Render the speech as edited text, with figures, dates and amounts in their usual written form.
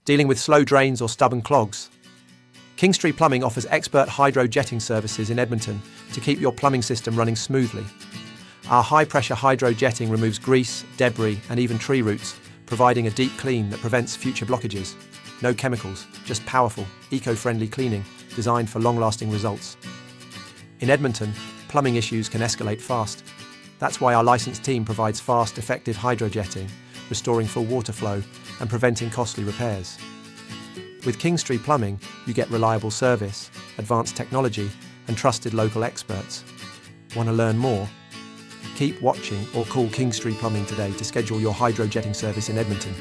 Dealing with slow drains or stubborn clogs? Kingstree Plumbing offers expert hydro jetting services in Edmonton to keep your plumbing system running smoothly. Our high-pressure hydro jetting removes grease, debris, and even tree roots, providing a deep clean that prevents future blockages. No chemicals, just powerful, eco-friendly cleaning designed for long-lasting results. In Edmonton, plumbing issues can escalate fast. That's why our licensed team provides fast, effective hydrojetting, restoring full water flow and preventing costly repairs. With Kingstree Plumbing, you get reliable service, advanced technology, and trusted local experts. Want to learn more? Keep watching or call Kingstree Plumbing today to schedule your hydrojetting service in Edmonton.